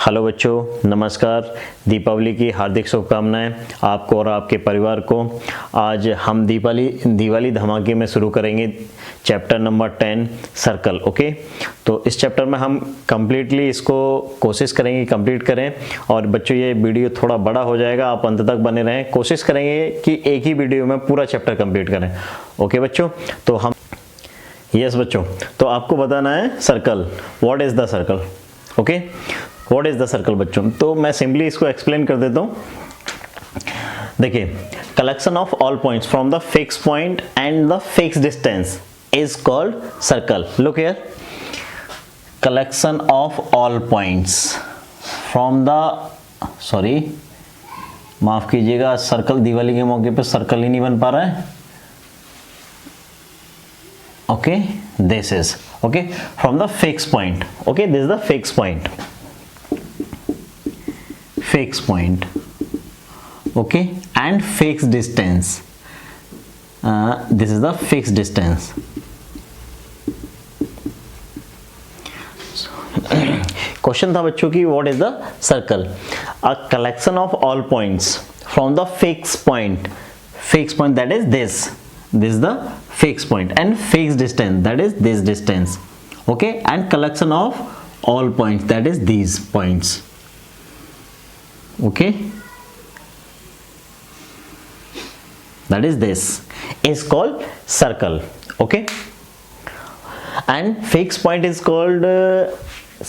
Hello बच्चों, नमस्कार। दीपावली की हार्दिक शुभकामनाएं आपको और आपके परिवार को। आज हम दिवाली धमाके में शुरू करेंगे चैप्टर नंबर 10 सर्कल। ओके, तो इस चैप्टर में हम कम्प्लीटली इसको कोशिश करेंगे कंप्लीट करें। और बच्चों ये वीडियो थोड़ा बड़ा हो जाएगा, आप अंत तक बने रहें। कोशिश करेंगे कि एक ही वीडियो में पूरा चैप्टर कंप्लीट करें। ओके बच्चों, तो हम यस बच्चों, तो आपको बताना है circle, what is the circle. Okay, what is the circle बच्चों, तो मैं सिंपली इसको एक्सप्लेन कर देता हूँ। देखिए, collection of all points from the fix point and the fix distance is called circle. Look here, collection of all points from the, sorry माफ कीजिएगा, सर्कल दिवाली के मौके पे सर्कल ही नहीं बन पा रहा है। Okay, this is okay from the fix point. Okay, this is the fix point, fixed point, okay, and fixed distance. This is the fixed distance. Question था बच्चों की, what is the circle? A collection of all points from the fixed point. Fixed point, that is this. This is the fixed point, and fixed distance, that is this distance. Okay, and collection of all points, that is these points. Okay, that is this is called circle. Okay, and fixed point is called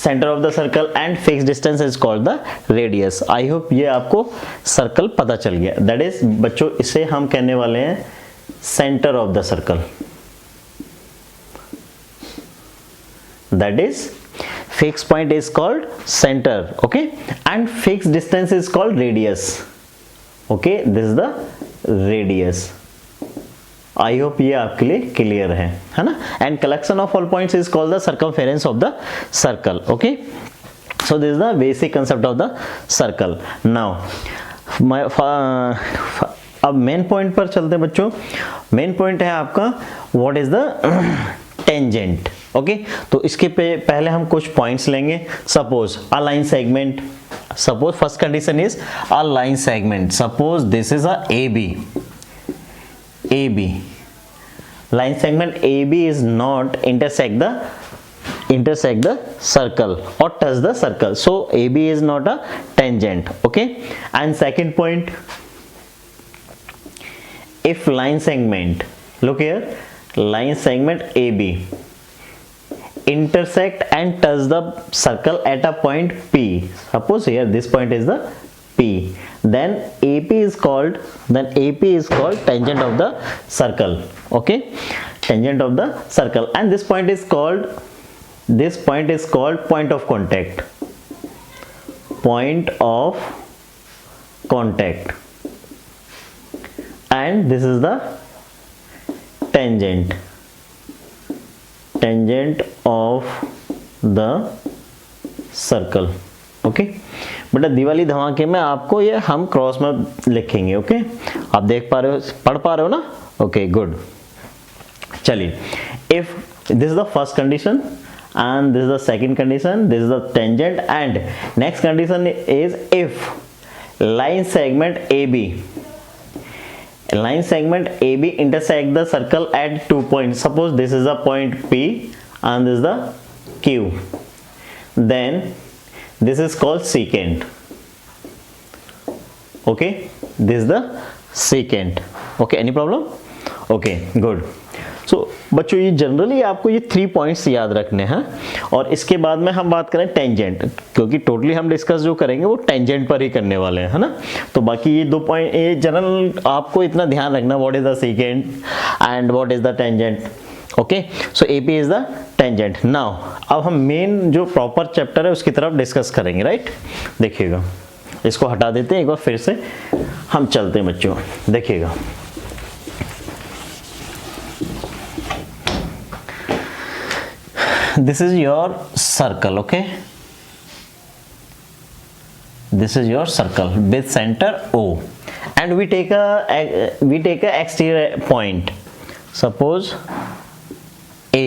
center of the circle and fixed distance is called the radius. I hope ये आपको circle पता चल गया। that is बच्चों, इसे हम कहने वाले हैं center of the circle. that is fixed point is called center, okay, and fixed distance is called radius. Okay, this is the radius. I hope ये आपके लिए क्लियर है ना। and collection of all points is called the circumference of the circle. Okay, so this is the basic concept of the circle. now अब main point पर चलते हैं बच्चों। मेन पॉइंट है आपका what is the tangent. Okay, तो इसके पहले हम कुछ पॉइंट्स लेंगे। Suppose a line segment, suppose first condition is a line segment, suppose this is a AB line segment AB is not intersect the circle or touch the circle, so AB is not a tangent. Okay, and second point, if line segment, look here, line segment AB intersect and touch the circle at a point P, suppose here this point is the P, then AP is called tangent of the circle. Okay, tangent of the circle, and this point is called point of contact. Point of contact, and this is the tangent of the circle. Okay, बेटा दिवाली धमाके में आपको ये हम cross में लिखेंगे। Okay, आप देख पा रहे हो, पढ़ पा रहे हो ना। Okay, good. चलिए, if this is the first condition and this is the second condition, this is the tangent, and next condition is if line segment AB intersect the circle at 2 points, suppose this is a point P and this is the Q, then this is called secant. Okay, this is the secant. Okay, any problem? Okay, good. So बच्चों, ये generally आपको ये 3 points याद रखने हैं। और इसके बाद में हम बात करें टेंजेंट, क्योंकि टोटली हम डिस्कस जो करेंगे वो टेंजेंट पर ही करने वाले हैं, है ना। तो बाकी ये 2 पॉइंट, ये जनरल आपको इतना ध्यान रखना, what is the second and what is the tangent. Okay, so AP is the tangent. Now अब हम मेन जो प्रॉपर चैप्टर है उसकी तरफ डिस्कस करेंगे, राइट। देखिएगा, इसको हटा देते हैं, एक बार फिर से हम चलते हैं बच्चों। देखिएगा, this is your circle. Okay, this is your circle with center O, and we take a exterior point, suppose A,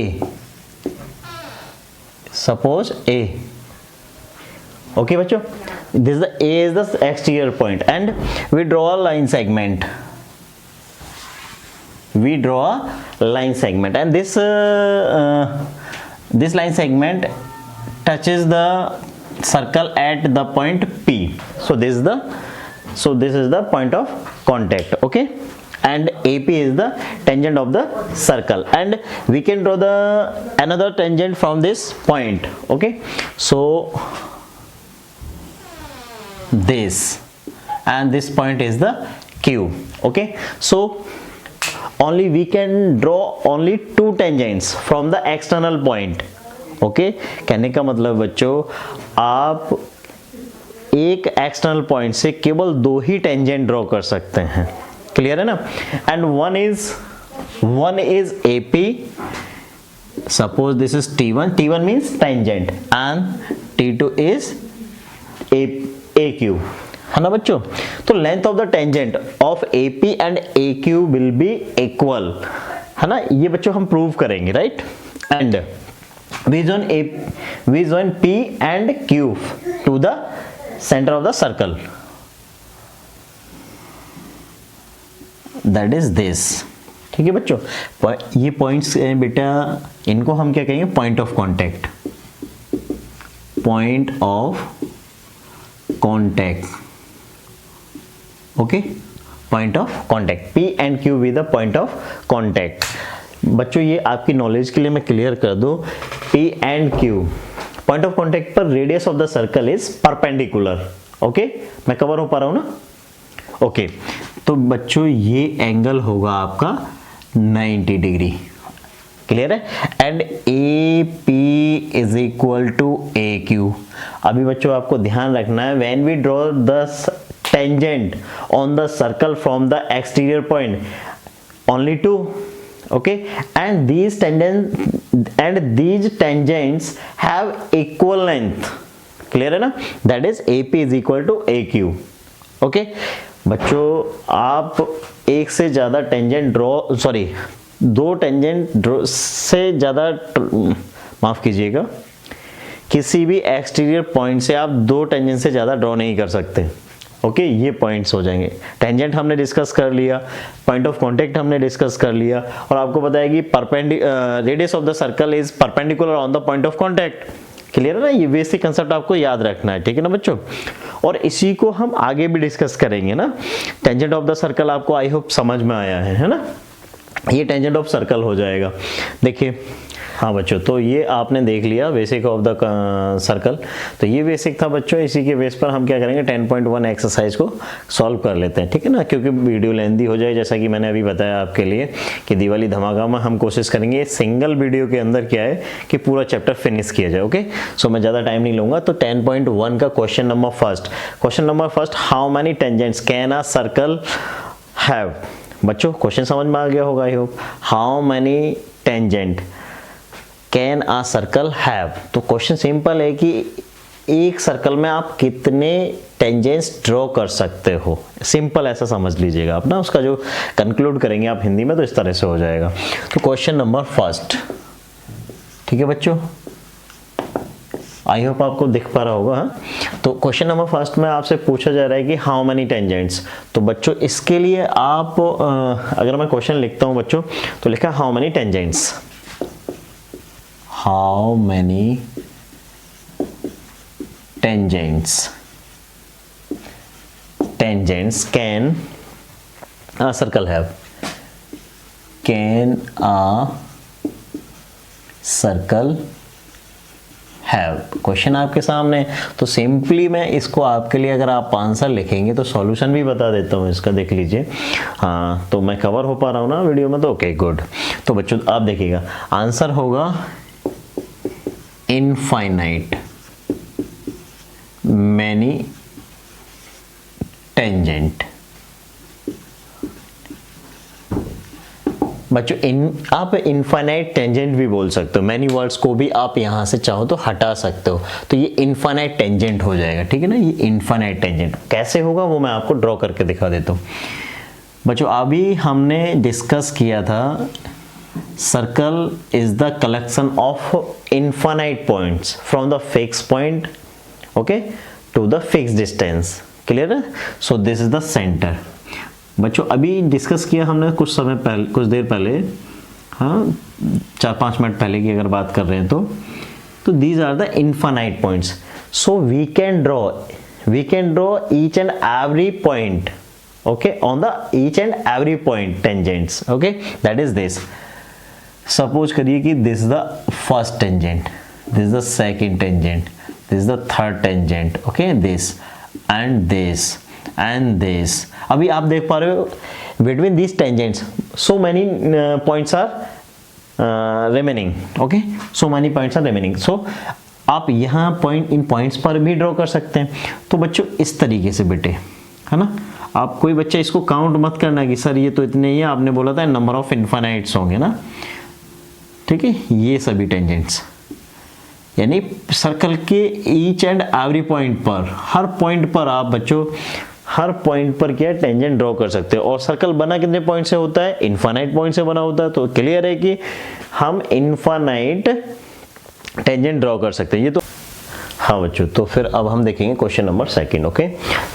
Okay बच्चों, this is the A is the exterior point and we draw a line segment. We draw a line segment and this line segment touches the circle at the point P. So this is the point of contact. Okay, and AP is the tangent of the circle, and we can draw the another tangent from this point. Okay, so this, and this point is the Q. Okay, so only we can draw only two tangents from the external point. Okay कहने का मतलब बच्चों, आप एक external point से केवल दो ही tangent draw कर सकते हैं, क्लियर है ना? And one is AP, suppose this is T1 means tangent and T2 is AQ, है ना बच्चों? तो length of the tangent of AP and AQ will be equal, है ना? ये बच्चों हम प्रूव करेंगे, right? And we join P and Q to the center of the circle, that is this. ठीक है बच्चों, ये पॉइंट्स बेटा, इनको हम क्या कहेंगे? Point of contact, point of contact. Okay, point of contact, P and Q with the point of contact. बच्चों ये आपकी नॉलेज के लिए मैं क्लियर कर दूं, P and Q point of contact पर radius of the circle is perpendicular. Okay, मैं कवर हो पा रहा हूं ना? ओके, तो बच्चों ये एंगल होगा आपका 90 डिग्री, क्लियर है? And AP is equal to AQ. अभी बच्चों आपको ध्यान रखना है, when we draw the tangent on the circle from the exterior point, only two. Okay, and these tangents have equal length, clear है ना? That is AP is equal to AQ. Okay, बच्चों आप एक से ज्यादा टेंजेंट दो tangent draw से ज्यादा, माफ कीजिएगा, किसी भी एक्सटीरियर पॉइंट से आप दो टेंजेंट से ज्यादा ड्रॉ नहीं कर सकते. ओके, ये पॉइंट्स हो जाएंगे. टेंजेंट हमने डिस्कस कर लिया, पॉइंट ऑफ कांटेक्ट हमने डिस्कस कर लिया, और आपको पता है कि radius of the circle is perpendicular on the point of contact. Clear है ना? ये बेसिक कंसेप्ट आपको याद रखना है, ठीक है ना बच्चों? और इसी को हम आगे भी डिस्कस करेंगे ना. टेंजेंट ऑफ द सर्कल आपको आई होप समझ में आया है ना? ये टेंजेंट ऑफ सर्कल हो जाएगा. देखिए, हाँ बच्चों, तो ये आपने देख लिया बेसिक ऑफ द सर्कल. तो ये बेसिक था बच्चों, इसी के बेस पर हम क्या करेंगे, 10.1 एक्सरसाइज को सॉल्व कर लेते हैं, ठीक है ना? क्योंकि वीडियो लेंथी हो जाए, जैसा कि मैंने अभी बताया आपके लिए कि दिवाली धमाका में हम कोशिश करेंगे सिंगल वीडियो के अंदर क्या है कि पूरा चैप्टर फिनिश किया जाए. ओके, सो मैं ज़्यादा टाइम नहीं लूँगा. तो 10.1 का question number first, how many tangents can a circle have? बच्चों क्वेश्चन समझ में आ गया होगा I hope. How many tangent can a circle have? तो क्वेश्चन सिंपल है कि एक सर्कल में आप कितने टेंजेंट्स ड्रॉ कर सकते हो. सिंपल ऐसा समझ लीजिएगा आप ना. उसका जो कंक्लूड करेंगे आप हिंदी में तो इस तरह से हो जाएगा. तो क्वेश्चन नंबर फर्स्ट, ठीक है बच्चों, आई होप आपको दिख पा रहा होगा. तो क्वेश्चन नंबर फर्स्ट में आपसे पूछा जा रहा है कि हाउ मैनी टेंजेंट्स. तो बच्चों इसके लिए आप अगर मैं क्वेश्चन लिखता हूं बच्चों, तो लिखा how many tangents. How many tangents can a circle have? Can a circle have? Question आपके सामने. तो सिंपली मैं इसको आपके लिए, अगर आप आंसर लिखेंगे तो सॉल्यूशन भी बता देता हूँ इसका, देख लीजिए. हाँ, तो मैं कवर हो पा रहा हूँ ना वीडियो में, तो ओके गुड. तो बच्चों आप देखिएगा, आंसर होगा infinite many tangent. बच्चों आप इनफाइनाइट टेंजेंट भी बोल सकते हो. मैनी वर्ड्स को भी आप यहां से चाहो तो हटा सकते हो. तो ये इनफाइनाइट टेंजेंट हो जाएगा, ठीक है ना? ये इनफाइनाइट टेंजेंट कैसे होगा वो मैं आपको ड्रॉ करके दिखा देता हूं. बच्चों अभी हमने डिस्कस किया था, circle is the collection of infinite points from the fixed point okay, to the fix distance, clear है। So this is the centre. बच्चों अभी डिस्कस किया हमने कुछ समय पहले, कुछ देर पहले, हाँ 4-5 मिनट पहले की अगर बात कर रहे हैं तो these are the infinite points. So we can draw each and every point, okay, on the each and every point tangents, okay, that is this. Suppose करिए कि this is the first tangent, this is the second tangent, this is the third tangent, okay, this and this and this. अभी आप देख पा रहे हो between these tangents so many points are remaining, okay, so many points are remaining. So आप यहाँ point, इन points पर भी ड्रॉ कर सकते हैं। तो बच्चों इस तरीके से बेटे, है ना, आप कोई बच्चा इसको काउंट मत करना कि सर ये तो इतने ही है, आपने बोला था नंबर ऑफ इनफाइनाइट्स होंगे ना, ठीक है। ये सभी टेंजेंट्स यानी सर्कल के ईच एंड एवरी पॉइंट पर, हर पॉइंट पर आप बच्चों हर पॉइंट पर क्या टेंजेंट ड्रॉ कर सकते हो। और सर्कल बना कितने पॉइंट से होता है? इनफाइनाइट पॉइंट से बना होता है। तो क्लियर है कि हम इनफाइनाइट टेंजेंट ड्रॉ कर सकते हैं। ये तो हाँ बच्चों, तो फिर अब हम देखेंगे क्वेश्चन नंबर सेकंड, ओके।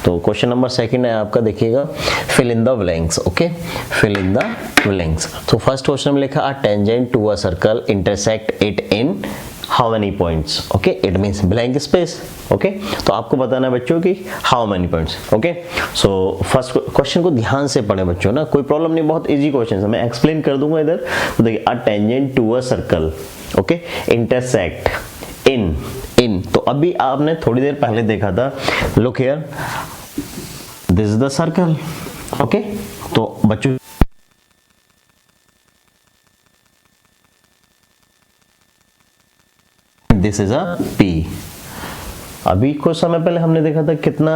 तो क्वेश्चन नंबर सेकंड है आपका, देखिएगा fill in the blanks, okay, fill in the blanks. तो फर्स्ट क्वेश्चन में लिखा a tangent to a circle intersect it in how many points, okay, it means blank space, okay. तो आपको बताना है बच्चों की how many points, okay. So first question को ध्यान से पढ़ें बच्चों ना, कोई प्रॉब्लम नहीं, बहुत इजी क्वेश्चन है, मैं एक्सप्लेन कर दूंगा इधर। तो देखिए a tangent to a circle, okay, intersect in, तो अभी आपने थोड़ी देर पहले देखा था, look here, this is the circle, okay. तो बच्चों दिस इज अ पी। अभी कुछ समय पहले हमने देखा था कितना,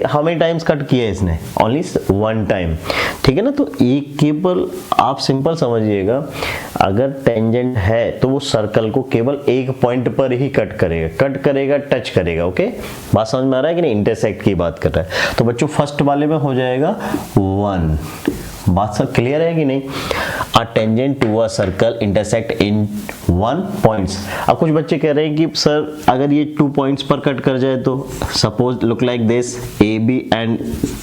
हाउ मेनी टाइम्स कट किया है इसने, ओनली 1 टाइम, ठीक है ना। तो एक केवल आप सिंपल समझिएगा, अगर टेंजेंट है तो वो सर्कल को केवल एक पॉइंट पर ही कट करेगा, टच करेगा, ओके। बात समझ में आ रहा है कि नहीं, इंटरसेक्ट की बात कर रहा है। तो बच्चों फर्स्ट वाले में हो जाएगा 1, बात सब क्लियर है कि नहीं। A tangent to a circle intersect in 1 points. अब कुछ बच्चे कह रहे हैं कि सर अगर ये 2 पॉइंट्स पर कट कर जाए तो, suppose look like this, A B and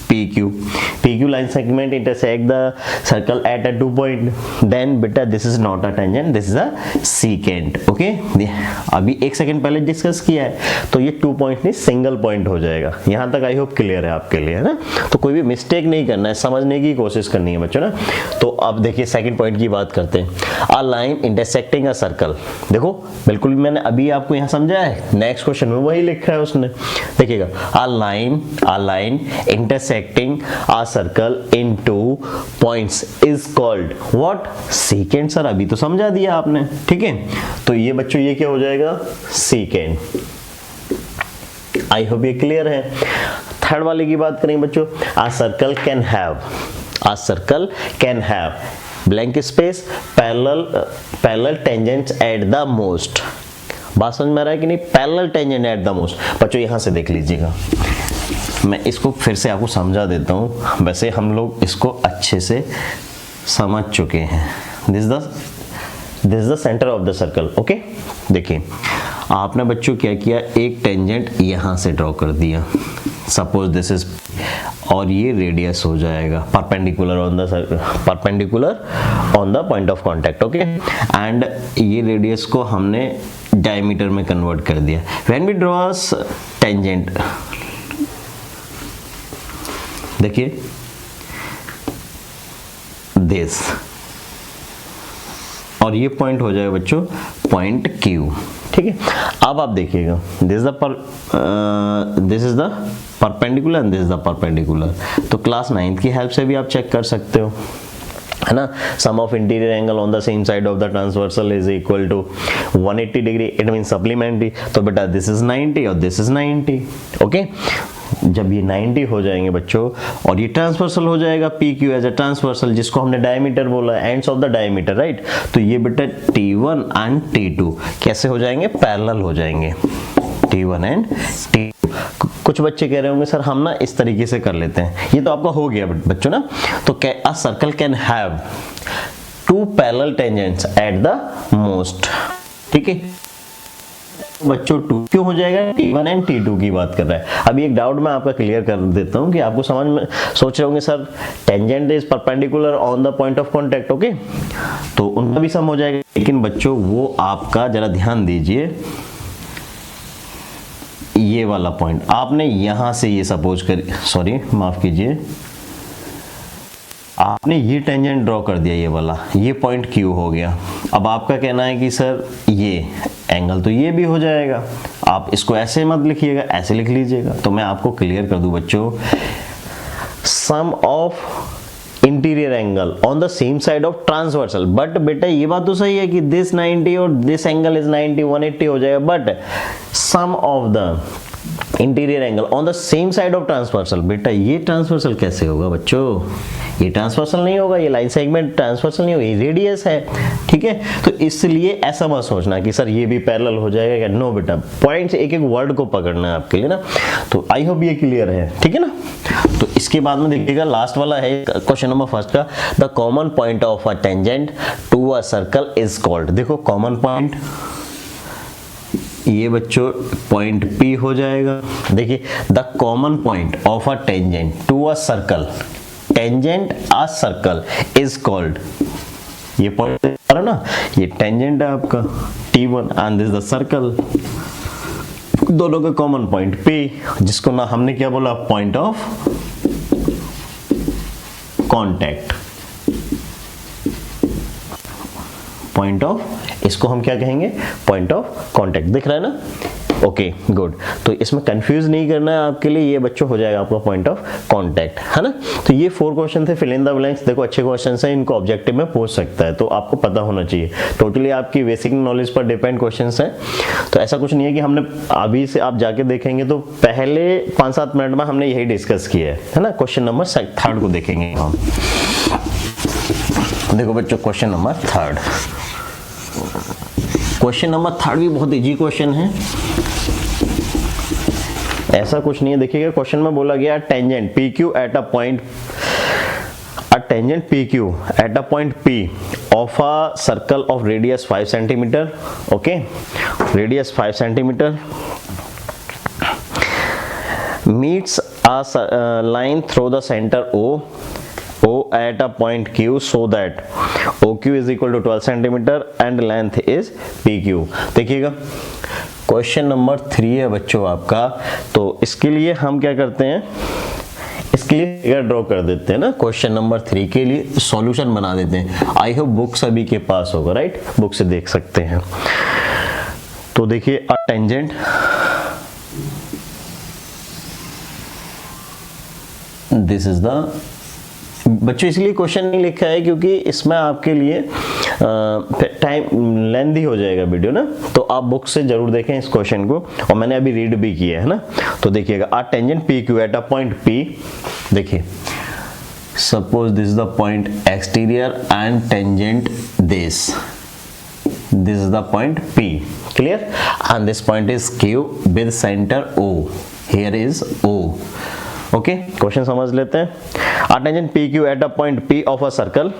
P Q line segment intersect the circle at a 2 point, then बेटा this is not a tangent, this is a secant, okay. अभी 1 second पहले discuss किया है, तो ये 2 पॉइंट नहीं single point हो जाएगा। यहां तक आई होप क्लियर है आपके लिए, है ना। तो कोई भी मिस्टेक नहीं करना है, समझने की कोशिश करनी है बच्चों ना। तो अब देखिए सेकंड पॉइंट की बात करते हैं। A line intersecting a circle, देखो बिल्कुल मैंने अभी आपको यहां समझाया है, नेक्स्ट क्वेश्चन में वही लिखा है उसने, देखिएगा a line intersecting a circle in 2 points is called what? Secant. Sir अभी तो समझा दिया आपने, ठीक है। तो ये बच्चों ये क्या हो जाएगा? सीकेंट। आई होप ये क्लियर है। थर्ड वाले की बात करेंगे बच्चों, a circle can have blank space parallel tangents at the most। बात समझ में आ रहा है कि नहीं, parallel tangent at the most. बच्चों यहां से देख लीजिएगा, मैं इसको फिर से आपको समझा देता हूं, वैसे हम लोग इसको अच्छे से समझ चुके हैं। This is the centre of the circle, okay. देखिए आपने बच्चों क्या किया, एक टेंजेंट यहां से ड्रॉ कर दिया, सपोज दिस इज, और ये रेडियस हो जाएगा perpendicular on the point of contact, okay. And ये रेडियस को हमने डायमीटर में कन्वर्ट कर दिया। व्हेन वी ड्रॉ टेंजेंट, देखिए दिस, और ये पॉइंट हो जाएगा बच्चों पॉइंट Q, ठीक है। अब आप देखिएगा this is the perpendicular and this is the perpendicular. तो क्लास 9th की हेल्प से भी आप चेक कर सकते हो, है ना। Sum of interior angle on the same side of the transversal is equal to 180 degree, it mean supplementary. तो बेटा दिस इज 90 और दिस इज 90, ओके। जब ये 90 हो जाएंगे बच्चों और ये ट्रांसवर्सल हो जाएगा PQ एज अ ट्रांसवर्सल, जिसको हमने डायमीटर बोला, ends of the diameter, right. तो ये बेटा T1 एंड T2 कैसे हो जाएंगे? पैरेलल हो जाएंगे, T1 एंड T2। कुछ बच्चे कह रहे होंगे सर हम ना इस तरीके से कर लेते हैं, ये तो आपका हो गया बच्चों ना। तो a circle can have 2 parallel tangents at the most, ठीक है। बच्चों 2 क्यों हो जाएगा, T1 एंड T2 की बात कर रहा है। अभी एक डाउट मैं आपका क्लियर कर देता हूं कि आपको समझ में सोच रहे होंगे sir tangent is perpendicular on the point of contact, okay, तो उनका भी सम हो जाएगा। लेकिन बच्चों वो आपका जरा ध्यान दीजिए, ये वाला पॉइंट आपने यहां से ये सपोज कर, सॉरी माफ कीजिए, आपने ये टेंजेंट ड्रॉ कर दिया, ये वाला, ये पॉइंट Q हो गया। अब आपका कहना है कि सर ये एंगल तो ये भी हो जाएगा, आप इसको ऐसे मत लिखिएगा, ऐसे लिख लीजिएगा। तो मैं आपको क्लियर कर दूं बच्चों, sum of interior angle on the same side of transversal, but बेटा ये बात तो सही है कि दिस 90 और दिस एंगल इज 90, 180 हो जाएगा, but sum of the interior angle on the same side of transversal, बेटा ये ट्रांसवर्सल कैसे होगा बच्चों, ये ट्रांसवर्सल नहीं होगा, ये लाइन सेगमेंट ट्रांसवर्सल नहीं होगा, ये रेडियस है, ठीक है। तो इसलिए ऐसा मत सोचना कि सर ये भी पैरेलल हो जाएगा क्या, नो बेटा, पॉइंट्स एक एक वर्ड को पकड़ना है आपके लिए ना। तो आई होप ये क्लियर है, ठीक है ना। तो इसके बाद में देखिएगा लास्ट वाला है क्वेश्चन नंबर फर्स्ट का, the common point of a tangent to a circle is called. देखो कॉमन पॉइंट, ये बच्चों पॉइंट P हो जाएगा। देखिए the common point of a tangent to a circle, tangent a circle is called, ये point ना, ये टेंजेंट है आपका T1 and this the circle, दोनों का कॉमन पॉइंट P, जिसको ना हमने क्या बोला, point of contact, point of, इसको हम क्या कहेंगे, पॉइंट ऑफ कांटेक्ट। दिख रहा है ना, ओके गुड। तो इसमें कंफ्यूज नहीं करना है आपके लिए, ये बच्चों हो जाएगा आपका पॉइंट ऑफ कांटेक्ट, है ना। तो ये 4 क्वेश्चन थे, फिल इन द ब्लैंक्स। देखो अच्छे क्वेश्चन हैं, इनको ऑब्जेक्टिव में पूछ सकता है, तो आपको पता होना चाहिए। टोटली आपकी बेसिक नॉलेज पर डिपेंड क्वेश्चन हैं, तो ऐसा कुछ नहीं है कि हमने अभी से आप जाके देखेंगे तो पहले 5-7 मिनट में हमने यही डिस्कस किया है ना। क्वेश्चन नंबर 3 को देखेंगे हम। देखो बच्चों क्वेश्चन नंबर 3, क्वेश्चन नंबर 3 भी बहुत इजी क्वेश्चन है, ऐसा कुछ नहीं है। देखिएगा क्वेश्चन में बोला गया tangent PQ at a point, a tangent PQ at a point P of a circle of radius 5 centimeter, okay, radius 5 centimeter, meets a line through the center O at a point Q so that OQ is equal to 12 centimeter and length is PQ। देखिएगा question number 3 है बच्चों आपका, तो इसके लिए हम क्या करते हैं, इसके लिए फिगर ड्रॉ कर देते हैं ना। क्वेश्चन नंबर 3 के लिए सॉल्यूशन बना देते हैं। आई होप बुक सभी के पास होगा, राइट, बुक से देख सकते हैं। तो देखिए a tangent, this is the, बच्चों इसलिए क्वेश्चन नहीं लिखा है क्योंकि इसमें आपके लिए टाइम लेंथी हो जाएगा वीडियो ना, तो आप बुक से जरूर देखें इस क्वेश्चन को, और मैंने अभी रीड भी किया है ना। तो देखिएगा a tangent PQ at a point P, देखिए suppose this is the point exterior and tangent this is the point P, clear, and this point is Q with centre O, here is O, okay. Question समझ लेते हैं। A tangent PQ at a point P of a circle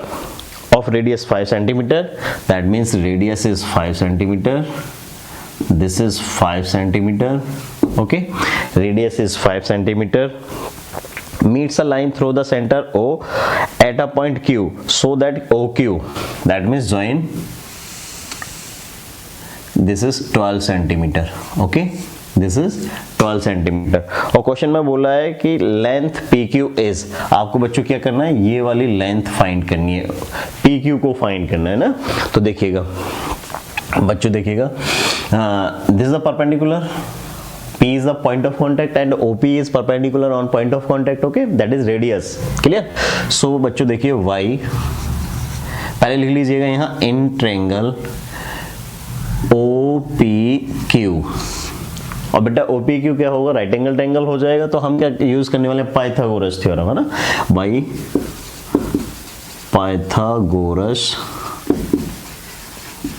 of radius 5 centimeter, that means radius is 5 centimeter, this is 5 centimeter, okay, radius is 5 centimeter, meets a line through the center O at a point Q so that OQ, that means join, this is 12 centimeter, okay, this is 12 centimetre. और question में बोला है कि length PQ is, आपको बच्चों क्या करना है, ये वाली लेंथ फाइंड करनी है, PQ को फाइंड करना है ना। तो देखिएगा बच्चों, देखिएगा this is the perpendicular, P is the point of contact and OP is perpendicular on point of contact, okay, that is radius, clear। so बच्चों देखिए Y, पहले लिख लीजिएगा यहाँ इन ट्रायंगल OPQ, और बेटा OPQ क्या होगा, राइट एंगल ट्रायंगल हो जाएगा। तो हम क्या यूज करने वाले हैं, पाइथागोरस थ्योरम, है ना, बाई पाइथागोरस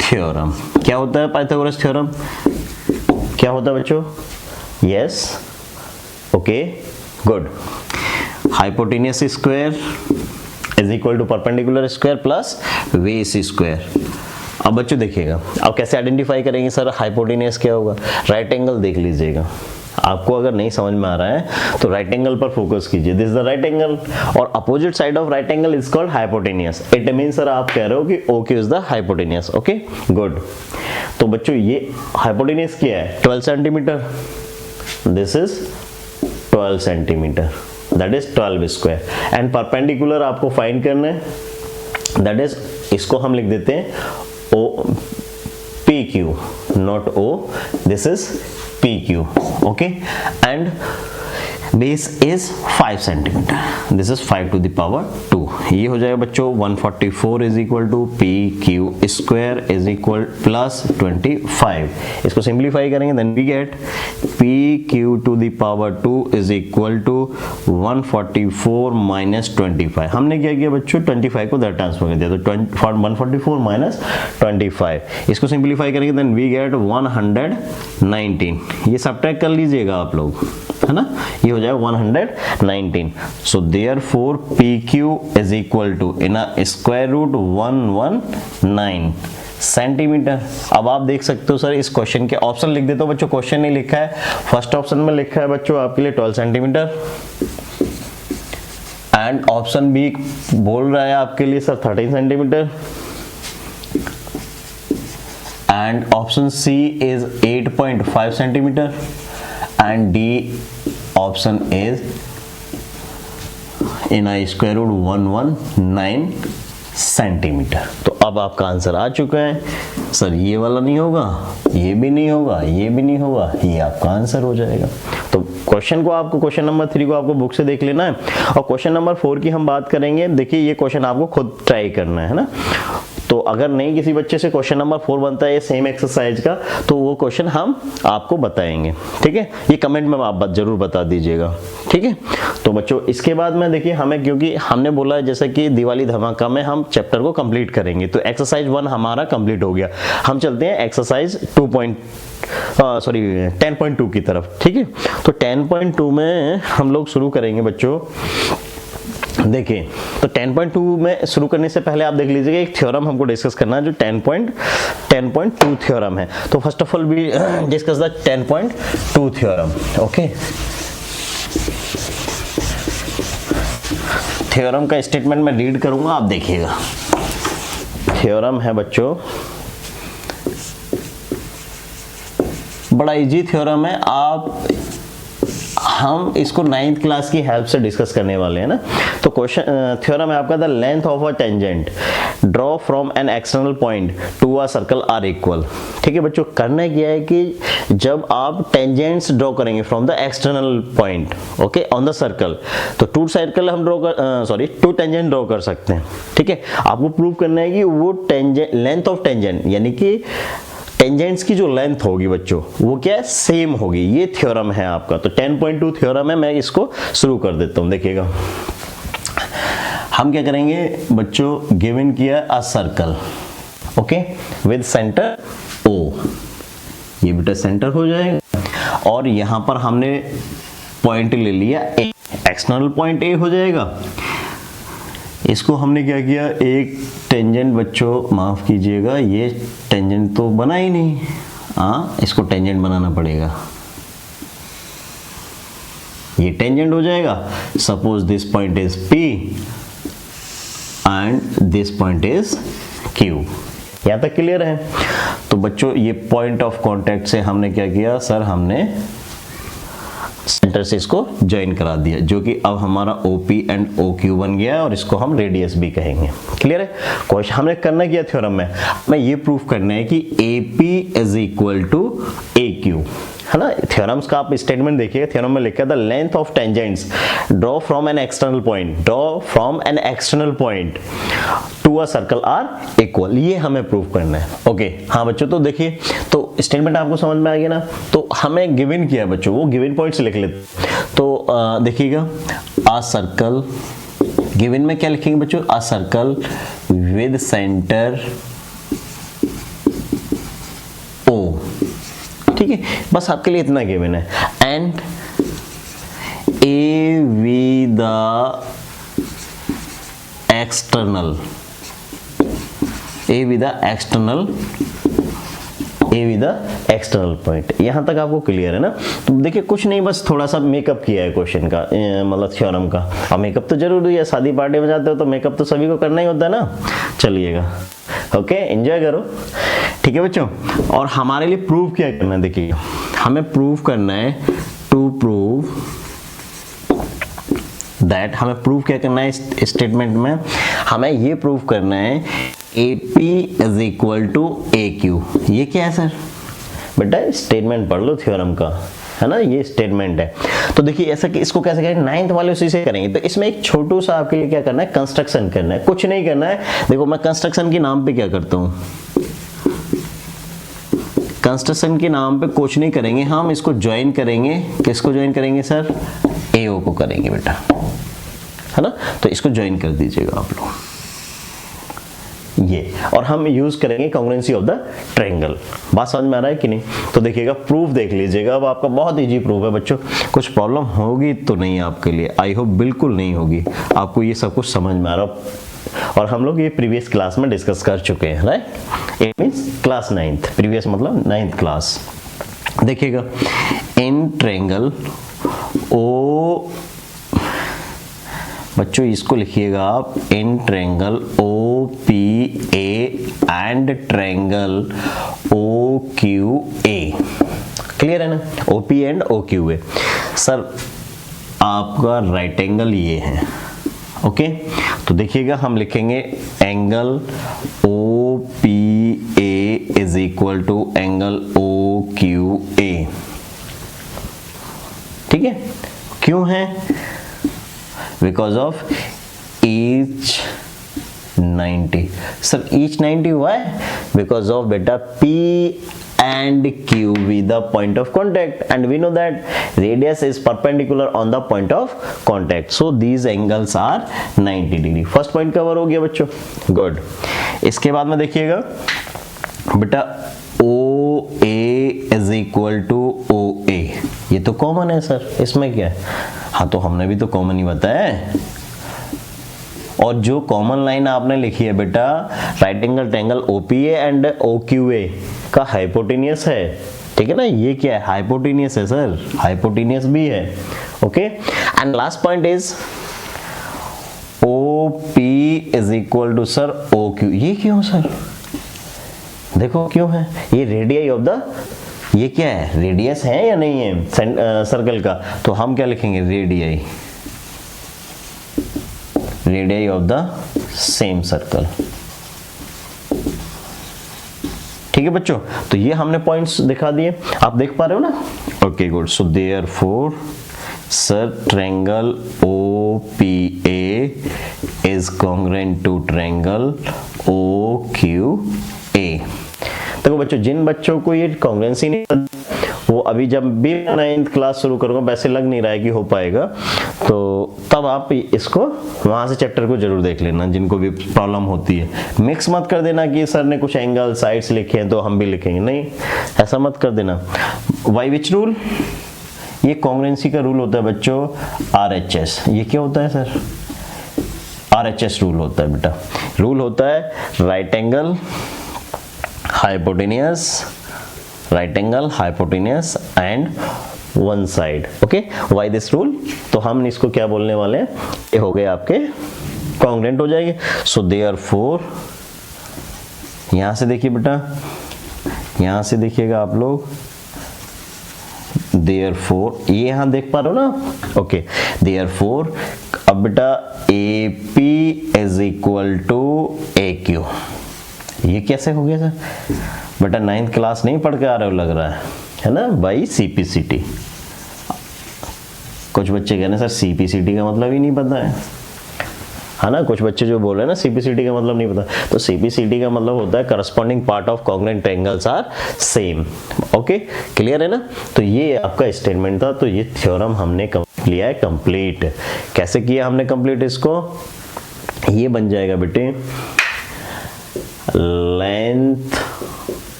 थ्योरम। क्या होता है पाइथागोरस थ्योरम, क्या होता है बच्चों, yes, okay good, hypotenuse square is equal to perpendicular square plus base square अब बच्चों देखिएगा, अब कैसे आइडेंटिफाई करेंगे सर हाइपोटेनियस क्या होगा? राइट एंगल देख लीजिएगा, आपको अगर नहीं समझ में आ रहा है तो राइट एंगल पर फोकस कीजिए। This is the right angle और opposite side of right angle is called hypotenuse. It mean sir आप कह रहे हो कि OQ is the hypotenuse. Okay good. तो बच्चों ये हाइपोटेनियस क्या है? 12 centimetre. This is 12 centimetre, that is 12 square. And perpendicular आपको फाइंड करना है, दैट इज इसको हम लिख देते हैं PQ, not O, this is PQ, okay, and base is 5 centimeter, this is 5 to the power 2। ये हो जाएगा बच्चों 144 is equal to PQ square is equal plus 25। इसको सिंप्लीफाई करेंगे then we get PQ to the power 2 is equal to 144 minus 25। हमने क्या किया बच्चों? 25 को इधर ट्रांसफर कर दिया, तो 144 minus 25, इसको सिंप्लीफाई करेंगे then we get 119। ये सब्ट्रैक्ट कर लीजिएगा आप लोग, है ना, ये हो जाएगा 119। So therefore PQ is equal to in square root 119 centimetre. अब आप देख सकते हो सर इस क्वेश्चन के ऑप्शन लिख देता हूं बच्चों, क्वेश्चन नहीं लिखा है, फर्स्ट ऑप्शन में लिखा है बच्चों आपके लिए 12 सेंटीमीटर एंड ऑप्शन बी बोल रहा है आपके लिए sir 13 centimetre and option C is 8.5 centimetre and D option is in a square root 119 centimetre. तो अब आपका आंसर आ चुका है सर, ये वाला नहीं होगा, ये भी नहीं होगा, ये भी नहीं होगा, ये आपका आंसर हो जाएगा। तो क्वेश्चन को आपको, क्वेश्चन नंबर 3 को आपको बुक से देख लेना है और क्वेश्चन नंबर 4 की हम बात करेंगे। देखिए ये क्वेश्चन आपको खुद ट्राई करना है ना, तो अगर नहीं किसी बच्चे से क्वेश्चन नंबर 4 बनता है सेम एक्सरसाइज का, तो वो क्वेश्चन हम आपको बताएंगे, ठीक है। ये कमेंट में आप जरूर बता दीजिएगा, ठीक है। तो बच्चों इसके बाद में देखिए हमें, क्योंकि हमने बोला जैसे कि दिवाली धमाका में हम चैप्टर को कंप्लीट करेंगे, तो एक्सरसाइज 1 हमारा कंप्लीट हो गया। हम चलते हैं एक्सरसाइज 10.2 की तरफ, ठीक है। तो 10.2 में हम लोग शुरू करेंगे बच्चों। देखिए तो 10.2 में शुरू करने से पहले आप देख लीजिएगा एक थ्योरम हमको डिस्कस करना है जो 10.2 थ्योरम है। तो first of all we discuss the 10.2 theorem. Okay, theorem का स्टेटमेंट मैं रीड करूंगा, आप देखिएगा। थ्योरम है बच्चों, बड़ा इजी थ्योरम है, हम इसको 9th क्लास की हेल्प से डिस्कस करने वाले हैं ना। तो क्वेश्चन थ्योरम है आपका, the length of a tangent draw from an external point to a circle are equal. ठीक है बच्चों, करना क्या है कि जब आप टेंजेंट्स ड्रॉ करेंगे from the external point, okay, on the circle, तो टू सर्कल हम टू टेंजेंट ड्रॉ कर सकते हैं, ठीक है। आपको प्रूव करना है कि वो टेंजेंट, लेंथ ऑफ टेंजेंट यानी कि टेंजेंट्स की जो लेंथ होगी बच्चों वो क्या है, सेम होगी। ये थ्योरम है आपका। तो 10.2 थ्योरम है, मैं इसको शुरू कर देता हूं। देखिएगा हम क्या करेंगे बच्चों, गिवन किया अ circle, okay, with centre O, ये बेटा सेंटर हो जाएगा, और यहां पर हमने पॉइंट ले लिया A, एक्सटर्नल पॉइंट A हो जाएगा। इसको हमने क्या किया, एक टेंजेंट बच्चों, माफ कीजिएगा, ये टेंजेंट तो बना ही नहीं, इसको टेंजेंट बनाना पड़ेगा। ये टेंजेंट हो जाएगा। Suppose this point is P and this point is Q। यहां तक क्लियर है? तो बच्चों ये पॉइंट ऑफ कांटेक्ट से हमने क्या किया सर, हमने सेंटर से इसको ज्वाइन करा दिया, जो कि अब हमारा OP एंड OQ बन गया, और इसको हम रेडियस भी कहेंगे। क्लियर है? क्वेश्चन हमने करना क्या थ्योरम में, हमें ये प्रूफ करना है कि AP is equal to AQ, है ना। थ्योरम्स का आप स्टेटमेंट देखिएगा, थ्योरम में लिखा है the length of tangents draw from an external point to a circle are equal, ये हमें प्रूव करना है। ओके हाँ बच्चों, तो देखिए तो स्टेटमेंट आपको समझ में आ गया ना। तो हमें गिवन किया है बच्चों, वो गिवन पॉइंट्स लिख लेते। तो देखिएगा अ सर्कल, गिवन में क्या लिखेंगे बच्चों, a circle with centre O, ठीक है, बस आपके लिए इतना गिवन है। And AV the external A with the external point. यहां तक आपको क्लियर है ना? तो देखिए कुछ नहीं, बस थोड़ा सा मेकअप किया है क्वेश्चन का, मतलब थ्योरम का। अब मेकअप तो जरूरी है, शादी पार्टी में जाते हो तो मेकअप तो सभी को करना ही होता है ना। चलिएगा, ओके, एंजॉय करो, ठीक है बच्चों। और हमारे लिए प्रूव क्या करना है, देखिए हमें प्रूव करना है, टू प्रूव दैट, हमें प्रूव क्या करना है इस स्टेटमेंट में, हमें ये प्रूव करना है AP is equal to AQ। ये क्या है सर? बेटा स्टेटमेंट पढ़ लो थ्योरम का, है ना, ये स्टेटमेंट है। तो देखिए ऐसा कि इसको कैसे करेंगे, 9th वाले उसी से करेंगे। तो इसमें एक छोटू सा आपके लिए क्या करना है, कंस्ट्रक्शन करना है, कुछ नहीं करना है। देखो मैं कंस्ट्रक्शन के नाम पे क्या करता हूं, कंस्ट्रक्शन के नाम पे कुछ नहीं करेंगे, हम इसको ज्वाइन करेंगे। किसको ज्वाइन करेंगे सर? AO को करेंगे बेटा, है ना। तो इसको ज्वाइन कर दीजिएगा आप लोग, ये, और हम यूज करेंगे कांग्रुएंसी ऑफ द ट्रायंगल। बात समझ में आ रहा है कि नहीं? तो देखिएगा प्रूफ देख लीजिएगा। अब आपका बहुत इजी प्रूफ है बच्चों, कुछ प्रॉब्लम होगी तो नहीं आपके लिए, आई होप बिल्कुल नहीं होगी, आपको ये सब कुछ समझ में आ रहा। और हम लोग ये प्रीवियस क्लास में डिस्कस कर चुके हैं, right. It means class 9th, previous मतलब 9th क्लास। देखिएगा इन ट्रायंगल ओ, बच्चों इसको लिखिएगा आप, in triangle OPA and triangle OQA। Clear है ना? OP and OQA। सर आपका राइट एंगल ये है, ओके। तो देखिएगा हम लिखेंगे angle OPA is equal to angle OQA, ठीक है। क्यों है? Because of each 90। Sir each 90 हुआ है बिकॉज ऑफ बेटा P and Q with the point of contact, and we know that radius is perpendicular on the point of contact, so these angles are 90 degree। First point cover हो गया बच्चों, good. इसके बाद में देखिएगा बेटा OA is equal to OA, ये तो कॉमन है सर, इसमें क्या है? हाँ तो हमने भी तो कॉमन ही बताया है। और जो कॉमन लाइन आपने लिखी है बेटा, right angle triangle OPA and OQA का हाइपोटेनियस है, ठीक है ना। ये क्या है? हाइपोटेनियस है सर, हाइपोटेनियस भी है, okay. And last point is OP is equal to sir OQ। ये क्यों सर? देखो क्यों है, ये रेडियस ऑफ द, ये क्या है, रेडियस है या नहीं है सर्कल का? तो हम क्या लिखेंगे, radius of the same circle, ठीक है बच्चों। तो ये हमने पॉइंट्स दिखा दिए, आप देख पा रहे हो ना? Okay good. So therefore sir triangle OPA is congruent to triangle OQA। देखो बच्चों, जिन बच्चों को ये कॉन्ग्रुएंसी नहीं, वो अभी जब भी 9th क्लास शुरू करूंगा, वैसे लग नहीं रहा है कि हो पाएगा, तो तब आप इसको वहां से चैप्टर को जरूर देख लेना, जिनको भी प्रॉब्लम होती है। मिक्स मत कर देना कि सर ने कुछ एंगल साइड्स लिखे हैं तो हम भी लिखेंगे, नहीं, ऐसा मत कर देना। Why which rule? ये कॉन्ग्रुएंसी का रूल होता है बच्चों, RHS। ये क्या होता है सर? RHS रूल होता है बेटा। रूल होता है right angle hypotenuse, right angle hypotenuse and one side, okay. Why this rule? तो हम इसको क्या बोलने वाले हैं, ये हो गए आपके कॉन्ग्रुएंट हो जाएंगे। सो देयरफॉर, यहां से देखिए बेटा, यहां से देखिएगा आप लोग, देयरफॉर ये यहां देख पा रहे हो ना, ओके। देयरफॉर अब बेटा AP is equal to AQ। ये कैसे हो गया सर? बेटा 9th क्लास नहीं पढ़ के आ रहे हो लग रहा है ना, बाई CPCT। कुछ बच्चे कह रहे हैं सर CPCT का मतलब ही नहीं पता है ना। कुछ बच्चे जो बोल रहे हैं ना CPCT का मतलब नहीं पता, तो CPCT का मतलब होता है corresponding part of congruent triangles are same, okay. Clear है ना? तो ये आपका स्टेटमेंट था। तो ये थ्योरम हमने लिया है कंप्लीट। कैसे किया हमने कंप्लीट इसको? ये बन जाएगा बेटे, length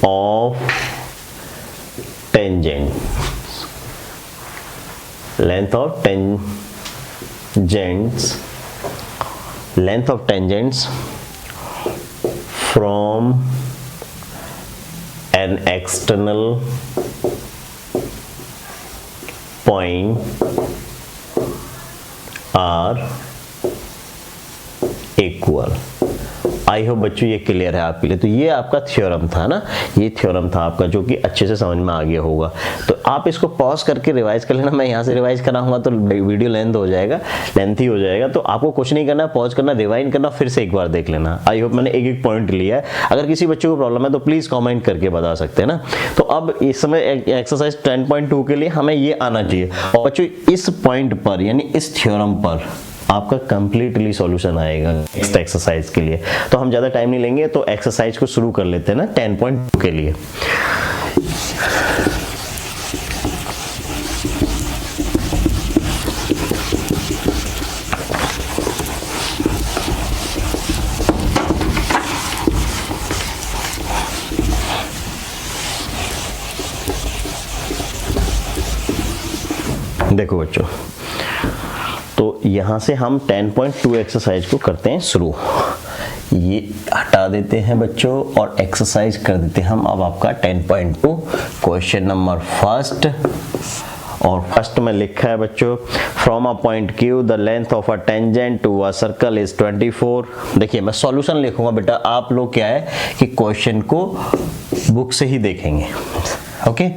of tangent, length of tangents, length of tangents from an external point are equal. I hope बच्चों ये क्लियर है आपके लिए। तो ये आपका थ्योरम था ना, ये थ्योरम था आपका जो कि अच्छे से समझ में आ गया होगा। तो आप इसको पॉज करके रिवाइज कर लेना। मैं यहाँ से रिवाइज कराऊंगा तो वीडियो लेंथी हो जाएगा। तो आपको कुछ नहीं करना, पॉज करना, रिवाइंड करना, फिर से एक बार देख लेना। आई होप मैंने एक एक पॉइंट लिया है। अगर किसी बच्चे को प्रॉब्लम है तो प्लीज कॉमेंट करके बता सकते हैं ना। तो अब इस समय एक्सरसाइज 10.2 के लिए हमें ये आना चाहिए। और बच्चों इस पॉइंट पर यानी इस थ्योरम पर आपका कंप्लीटली सॉल्यूशन आएगा नेक्स्ट एक्सरसाइज के लिए। तो हम ज़्यादा टाइम नहीं लेंगे, तो एक्सरसाइज को शुरू कर लेते हैं ना 10.2 के लिए। देखो बच्चों, तो यहाँ से हम 10.2 एक्सरसाइज को करते हैं शुरू। ये हटा देते हैं बच्चों और एक्सरसाइज कर देते हैं हम अब आपका 10.2 क्वेश्चन नंबर फर्स्ट। और फर्स्ट में लिखा है बच्चों, from a point Q the length of a tangent to a circle is 24। देखिए मैं सॉल्यूशन लिखूंगा बेटा, आप लोग क्या है कि क्वेश्चन को बुक से ही देखेंगे। ओके,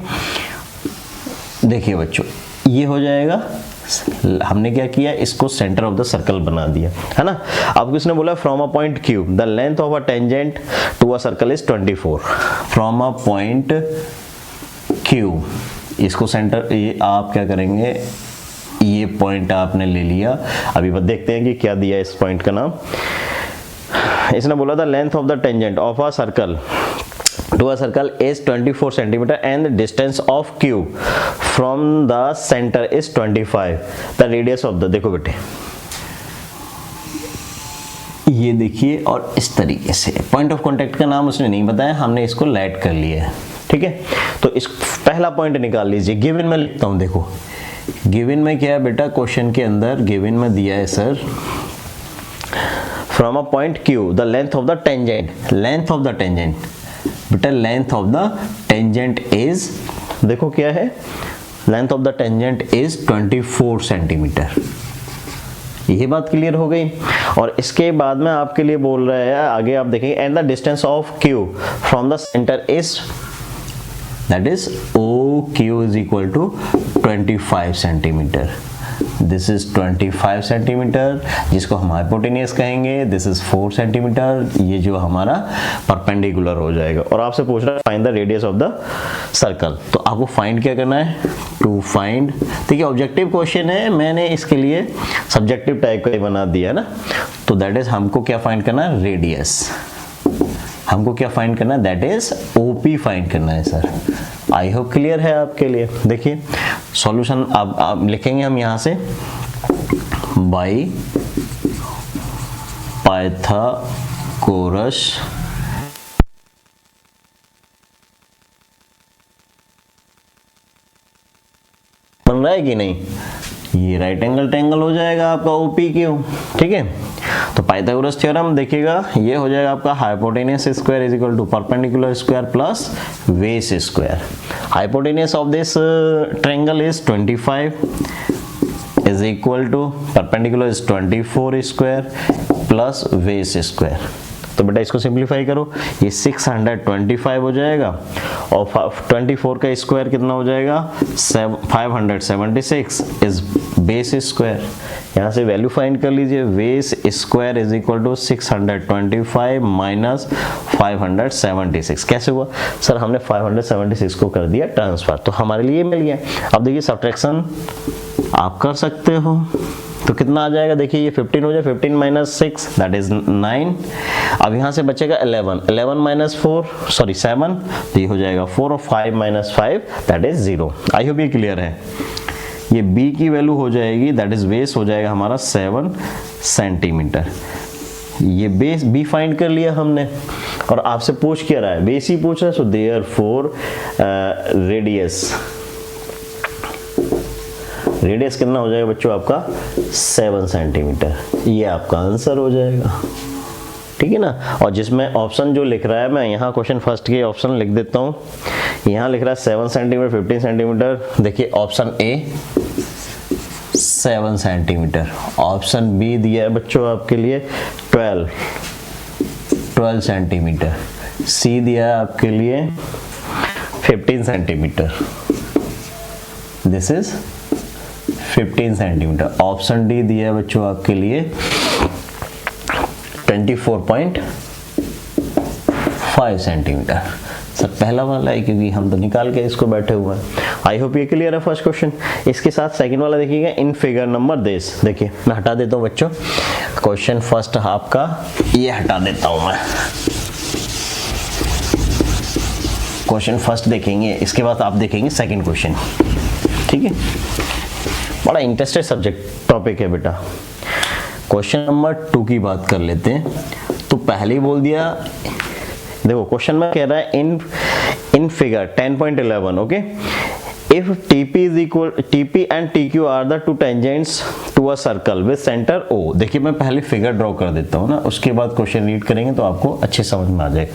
देखिए बच्चों ये हो जाएगा। हमने क्या किया, इसको सेंटर ऑफ द सर्कल बना दिया है ना। अब किसने बोला from a point Q the length of a tangent to a circle is 24। From a point Q, इसको सेंटर, ये आप क्या करेंगे, ये पॉइंट आपने ले लिया। अभी बस देखते हैं कि क्या दिया इस पॉइंट का नाम। इसने बोला the length of the tangent of a circle to a circle is 24 centimeter and the distance of Q from the center is 25. The radius of the, देखो बेटे ये देखिए, और इस तरीके से पॉइंट ऑफ कांटेक्ट का नाम उसने नहीं बताया, हमने इसको लाइट कर लिया है। ठीक है, तो इस पहला पॉइंट निकाल लीजिए। गिवन में लिखता हूं, देखो गिवन में क्या है बेटा, क्वेश्चन के अंदर गिवन में दिया है sir, from a point Q the length of the tangent, length of the tangent बेटा, length of the tangent is, देखो क्या है, length of the tangent is 24 centimetre. ये बात क्लियर हो गई। और इसके बाद में आपके लिए बोल रहा है, आगे आप देखेंगे, and the distance of Q from the centre is, that is OQ is equal to 25 centimetre. This is 25 centimetre, जिसको हम हाइपोटेनियस कहेंगे। दिस इज 4 सेंटीमीटर, ये जो हमारा परपेंडिकुलर हो जाएगा। और आपसे पूछ रहा है find the radius of the circle. तो आपको फाइंड क्या करना है, टू फाइंड, देखिए ऑब्जेक्टिव क्वेश्चन है, मैंने इसके लिए सब्जेक्टिव टाइप का ही बना दिया है ना। तो दैट इज हमको क्या फाइंड करना है, रेडियस। हमको क्या फाइंड करना है, दैट इज OP फाइंड करना है सर। आई होप क्लियर है आपके लिए। देखिए सॉल्यूशन अब लिखेंगे हम यहां से, बाई पाइथागोरस बन रहा है कि नहीं, ये राइट एंगल ट्रायंगल हो जाएगा आपका OPQ। ठीक है, तो पाइथागोरस थ्योरम देखिएगा, ये हो जाएगा आपका hypotenuse square is equal to perpendicular square plus base square. Hypotenuse of this triangle is 25 is equal to perpendicular is 24 square plus base square. तो बेटा इसको सिंप्लीफाई करो, ये 625 हो जाएगा और 24 का स्क्वायर कितना हो जाएगा, 576 इज बेस स्क्वायर। यहाँ से वैल्यू फाइंड कर लीजिए, base square is equal to 625 minus 576। कैसे हुआ सर, हमने 576 को कर दिया ट्रांसफर, तो हमारे लिए मिल गया। अब देखिए सब्ट्रैक्शन आप कर सकते हो, तो कितना आ जाएगा, देखिए ये 15 हो जाए, 15 माइनस 6 दैट इज 9। अब यहाँ से बचेगा 11, 11 माइनस 4 सॉरी 7, तो ये हो जाएगा 4 और 5 minus 5 that is 0। I hope ये क्लियर है। ये B की वैल्यू हो जाएगी, दैट इज बेस हो जाएगा हमारा 7 सेंटीमीटर। ये बेस B फाइंड कर लिया हमने, और आपसे पूछ क्या रहा है, बेस ही पूछ रहा है। सो देयरफॉर रेडियस कितना हो जाएगा बच्चों आपका 7 सेंटीमीटर। ये आपका आंसर हो जाएगा। ठीक है ना। और जिसमें ऑप्शन जो लिख रहा है, मैं यहाँ क्वेश्चन फर्स्ट के ऑप्शन लिख देता हूँ। यहाँ लिख रहा है 7 सेंटीमीटर 15 सेंटीमीटर। देखिए option A 7 centimetre, option B दिया है बच्चों आपके लिए 12 सेंटीमीटर, सी दिया है आपके लिए 15 centimetre, this is 15 centimetre. Option D दिया है बच्चों आपके लिए 24.5 सेंटीमीटर। सर पहला वाला है क्योंकि हम तो निकाल के इसको बैठे हुए हैं। आई होप ये क्लियर है फर्स्ट क्वेश्चन। इसके साथ सेकंड वाला देखिएगा, इन फिगर नंबर दिस। देखिए मैं हटा देता हूँ बच्चों क्वेश्चन फर्स्ट हाफ का, ये हटा देता हूँ मैं। क्वेश्चन फर्स्ट देखेंगे, इसके बाद आप देखेंगे सेकंड क्वेश्चन, ठीक है। बड़ा इंटरेस्टेड सब्जेक्ट टॉपिक है बेटा। क्वेश्चन नंबर 2 की बात कर लेते हैं। तो पहले ही बोल दिया, देखो क्वेश्चन में कह रहा है इन figure 10.11, okay, if TP and TQ are the two tangents to a circle with center O। देखिए मैं पहले फिगर ड्रॉ कर देता हूँ ना, उसके बाद क्वेश्चन रीड करेंगे तो आपको अच्छे समझ में आ जाएगा।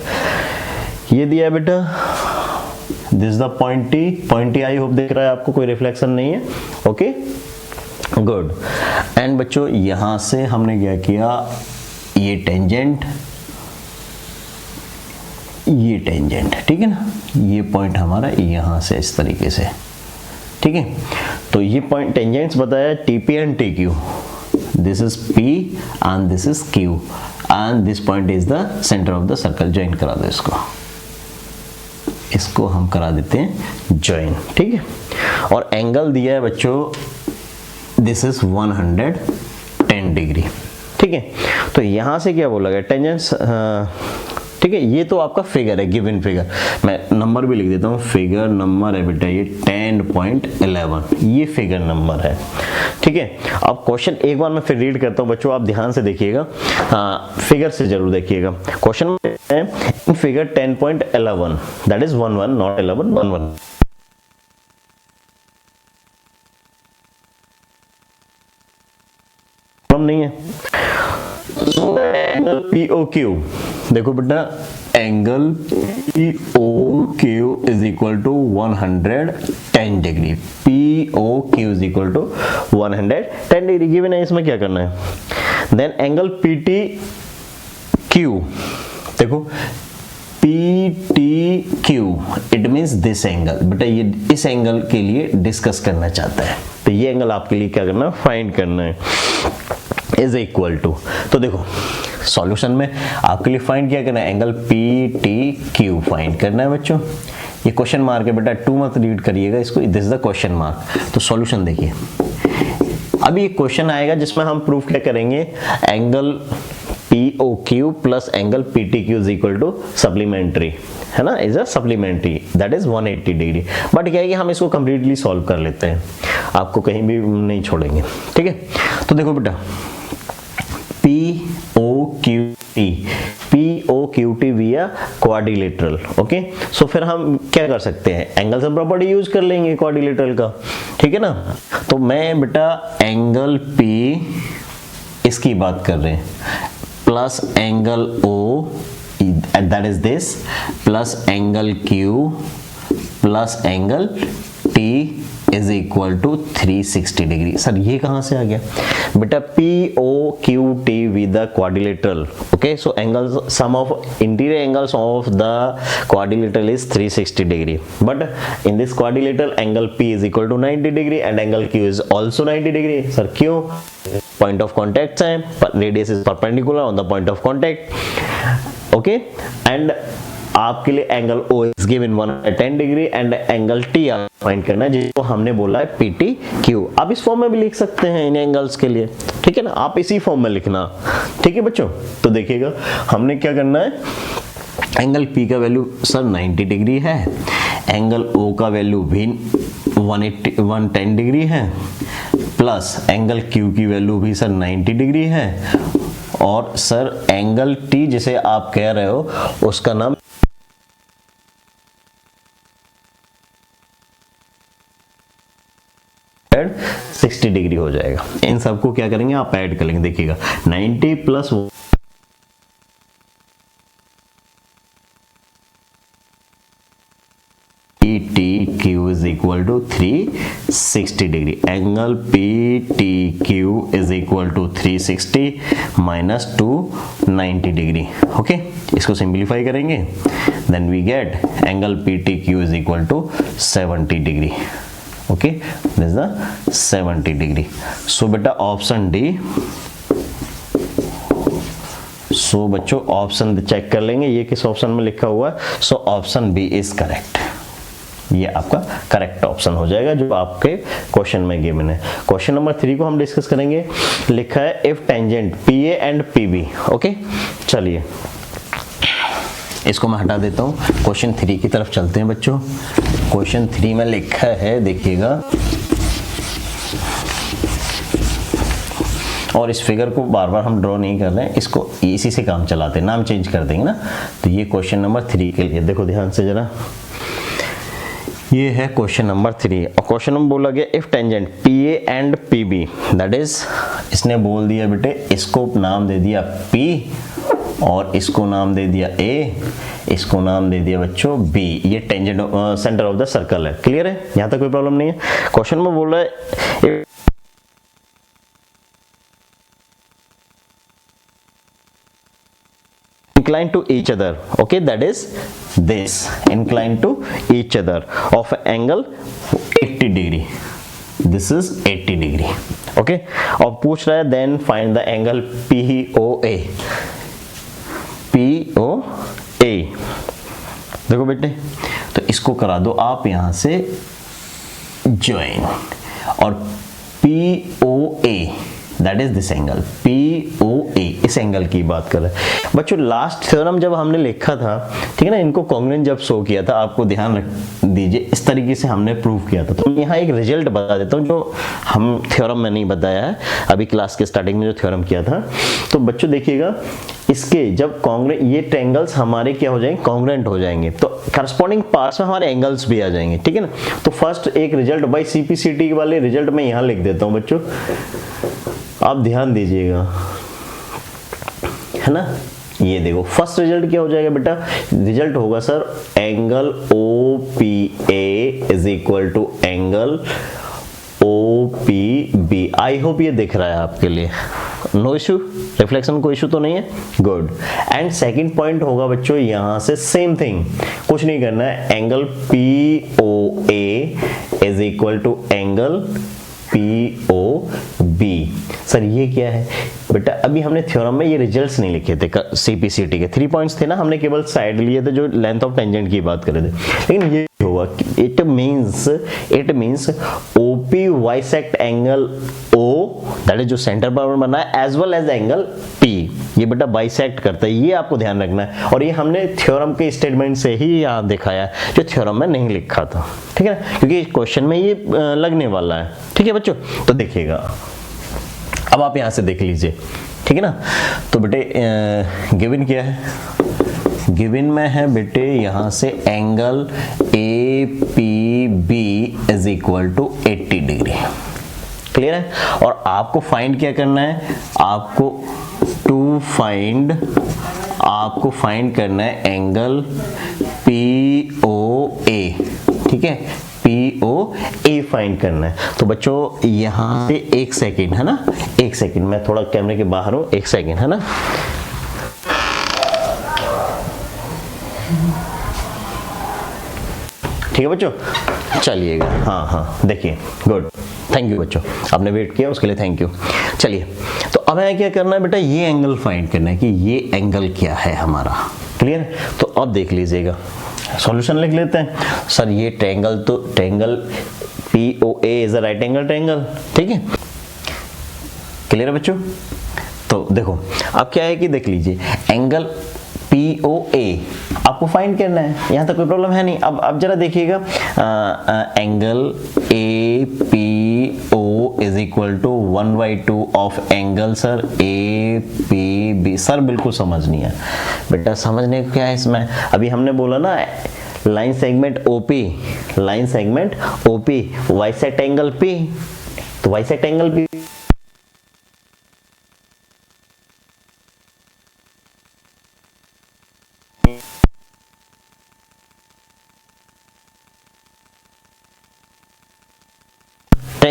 ये दिया बेटा, this the pointy I hope दिख रहा है आपको, कोई रिफ्लेक्शन नहीं है, ओके गुड। एंड बच्चों यहां से हमने क्या किया, ये टेंजेंट, ठीक है ना, ये पॉइंट हमारा यहां से इस तरीके से, ठीक है। तो ये पॉइंट टेंजेंट्स बताया TP and TQ, this is P and this is Q and this point is the centre of the circle. Join करा दो इसको हम करा देते हैं ज्वाइन, ठीक है। और एंगल दिया है बच्चों, दिस इज 110 डिग्री, ठीक है। तो यहां से क्या बोला गया, टेंजेंट्स, ठीक है। ये तो आपका फिगर है, गिवन फिगर, मैं नंबर भी लिख देता हूँ, फिगर नंबर है बेटा ये 10.11, ये फिगर नंबर है, ठीक है। अब क्वेश्चन एक बार मैं फिर रीड करता हूँ बच्चों, आप ध्यान से देखिएगा, फिगर से जरूर देखिएगा। क्वेश्चन में in figure 10.11, that is 11 not 11, 11 नहीं है। एंगल POQ, देखो बेटा angle POQ is equal to 110 degree, POQ is equal to 110 degree given है। इसमें क्या करना है, देन एंगल PTQ, देखो PTQ it means this angle, बेटा ये इस एंगल के लिए डिस्कस करना चाहता है, तो ये एंगल आपके लिए क्या करना है, फाइंड करना है, इज इक्वल टू। तो देखो सॉल्यूशन में आपके लिए फाइंड क्या करना है, एंगल PTQ फाइंड करना है बच्चों। ये क्वेश्चन मार्क है बेटा, 2 मत रीड करिएगा इसको, this is the question mark. तो सॉल्यूशन देखिए, अभी एक क्वेश्चन आएगा जिसमें हम प्रूफ क्या करेंगे, angle POQ plus angle PTQ is equal to supplementary, है ना, is a supplementary, that is 180 degree. But क्या है कि हम इसको कंप्लीटली सॉल्व कर लेते हैं, आपको कहीं भी नहीं छोड़ेंगे, ठीक है। तो देखो बेटा POQT विया क्वाड्रिलेटरल, ओके। सो फिर हम क्या कर सकते हैं, एंगल से प्रॉपर्टी यूज कर लेंगे क्वाड्रिलेटरल का, ठीक है ना। तो मैं बेटा एंगल P इसकी बात कर रहे हैं, plus angle O that is this, plus angle Q plus angle T is equal to 360 degree. Sir ये कहां से आ गया बेटा, POQT with the quadrilateral, okay. So angles, sum of interior angles of the quadrilateral is 360 degree, but in this quadrilateral angle P is equal to 90 degree and angle Q is also 90 degree. Sir क्यों, point of contact है, radius is perpendicular on the point of contact, okay. And आपके लिए angle O is given 110 degree and angle T find करना है, जिसको हमने बोला है PTQ। आप इस फॉर्म में भी लिख सकते हैं इन एंगल्स के लिए, ठीक है ना, आप इसी फॉर्म में लिखना, ठीक है बच्चों। तो देखिएगा हमने क्या करना है, एंगल P का वैल्यू सर 90 डिग्री है, एंगल O का वैल्यू भी 110 डिग्री है, प्लस एंगल Q की वैल्यू भी सर 90 डिग्री है, और सर एंगल T जिसे आप कह रहे हो उसका नाम 60 डिग्री हो जाएगा। इन सबको क्या करेंगे, आप ऐड कर लेंगे, देखिएगा 90 plus equal to 360 degree. Angle PTQ is equal to 360 minus 290 degree. Okay, इसको सिंप्लीफाई करेंगे, then we get angle PTQ is equal to 70 degree. Okay, this is the 70 degree. So बेटा ऑप्शन डी, सो बच्चों option check कर लेंगे ये किस option में लिखा हुआ है। So option B is correct, ये आपका करेक्ट ऑप्शन हो जाएगा जो आपके क्वेश्चन में गिवन है। क्वेश्चन नंबर 3 को हम डिस्कस करेंगे। लिखा है if tangent PA and PB। Okay, चलिए इसको मैं हटा देता हूं, क्वेश्चन 3 की तरफ चलते हैं बच्चों। क्वेश्चन 3 में लिखा है, देखिएगा, और इस फिगर को बार बार हम ड्रॉ नहीं कर रहे हैं, इसको इसी से काम चलाते हैं, नाम चेंज कर देंगे ना। तो ये क्वेश्चन नंबर 3 के लिए देखो ध्यान से जरा, ये है क्वेश्चन नंबर 3 और क्वेश्चन में बोला गया if tangent PA and PB, that is इसने बोल दिया बेटे, इसको नाम दे दिया P और इसको नाम दे दिया A, इसको नाम दे दिया बच्चों B। ये tangent centre of the circle है। क्लियर है, यहां तक कोई प्रॉब्लम नहीं है। क्वेश्चन में बोल रहा है inclined to each other, okay, that is this, inclined to each other of angle 80 degree, this is 80 degree, okay। और पूछ रहा है then find the angle POA, POA। देखो बेटे, तो इसको करा दो आप यहां से ज्वाइन, और POA that is this angle POA, इस एंगल की बात कर रहे हैं बच्चों। लास्ट थ्योरम जब हमने लिखा था, ठीक है ना, इनको कॉन्ग्रुएंट जब शो किया था, आपको ध्यान रख दीजिए, इस तरीके से हमने प्रूव किया था। तो यहाँ एक रिजल्ट बता देता हूँ जो हम थ्योरम में नहीं बताया है, अभी क्लास के स्टार्टिंग में जो थ्योरम किया था। तो बच्चों देखिएगा, इसके जब कॉन्ग्रुएंट, ये ट्रायंगल्स हमारे क्या हो जाएंगे, कॉन्ग्रुएंट हो जाएंगे, तो करस्पॉन्डिंग पार्ट्स में हमारे एंगल्स भी आ जाएंगे, ठीक है ना। तो फर्स्ट एक रिजल्ट बाय CPCT वाले रिजल्ट मैं यहाँ लिख देता हूँ बच्चों, आप ध्यान दीजिएगा, है ना। ये देखो फर्स्ट रिजल्ट क्या हो जाएगा बेटा, रिजल्ट होगा sir angle OPA is equal to angle OPB। I hope ये दिख रहा है आपके लिए, नो इशू, रिफ्लेक्शन कोई इशू तो नहीं है, गुड। एंड सेकंड पॉइंट होगा बच्चों यहां से सेम थिंग, कुछ नहीं करना है, angle POA is equal to angle POB। Sir ये क्या है बेटा, अभी हमने थ्योरम में ये रिजल्ट्स नहीं लिखे थे, CPCT के 3 पॉइंट्स थे ना, हमने केवल साइड लिए थे जो लेंथ ऑफ टेंजेंट की बात कर रहे थे। लेकिन ये होगा, it means OP bisect angle O, that is जो सेंटर पर बना है, as well as angle P, ये बेटा बाइसेक्ट करता है, ये आपको ध्यान रखना है। और ये हमने थ्योरम के स्टेटमेंट से ही यहाँ दिखाया है, जो थ्योरम में नहीं लिखा था, ठीक है ना, क्योंकि क्वेश्चन में ये लगने वाला है, ठीक है बच्चों। तो देखिएगा, अब आप यहां से देख लीजिए, ठीक है ना। तो बेटे गिवन क्या है, गिवन में है बेटे यहां से angle APB is equal to 80 degree. Clear है, और आपको फाइंड क्या करना है, आपको फाइंड करना है एंगल POA, ठीक है, POA फाइंड करना है। तो बच्चों यहां से एक सेकेंड, है ना, एक सेकेंड, मैं थोड़ा कैमरे के बाहर हूं, एक सेकेंड, है ना। ठीक है बच्चों, चलिएगा, हाँ देखिए, गुड, थैंक यू बच्चों, आपने वेट किया उसके लिए थैंक यू। चलिए, तो अब हमें क्या करना है बेटा, ये एंगल फाइंड करना है कि ये एंगल क्या है हमारा। क्लियर, तो अब देख लीजिएगा, सॉल्यूशन लिख लेते हैं। सर ये ट्रायंगल, तो triangle POA is a right angle triangle, ठीक है। क्लियर है बच्चों, तो देखो अब क्या है कि देख लीजिए, एंगल POA आपको फाइंड करना है, यहां तक कोई प्रॉब्लम है नहीं। अब जरा देखिएगा, angle APO is equal to 1/2 of angle sir APB। Sir बिल्कुल समझ नहीं है बेटा, समझने को क्या है इसमें, अभी हमने बोला ना line segment OP bisect angle P, तो बाइसेक्ट एंगल P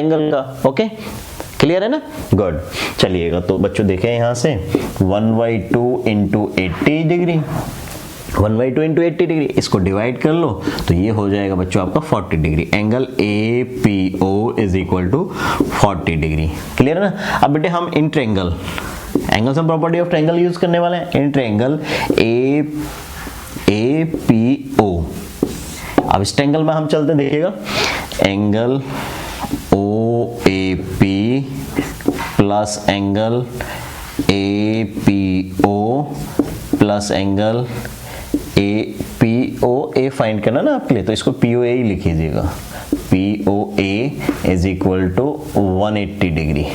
एंगल का। ओके, क्लियर है ना? गुड। चलिएगा तो बच्चों देखें यहाँ से 1/2 इंटू 80 डिग्री, 1/2 इंटू 80 डिग्री, इसको डिवाइड कर लो तो ये हो जाएगा बच्चों आपका 40 degree. Angle APO is equal to 40 degree. Clear है ना? अब बेटे हम इन triangle, angle sum property of triangle use करने वाले हैं। इन ट्रायंगल APO, अब इस ट्रायंगल में हम चलते हैं, देखिएगा angle OAP plus angle APO plus angle APO, A find करना ना आपके लिए, तो इसको POA ही लिख लीजिएगा। POA is equal to 180 degree.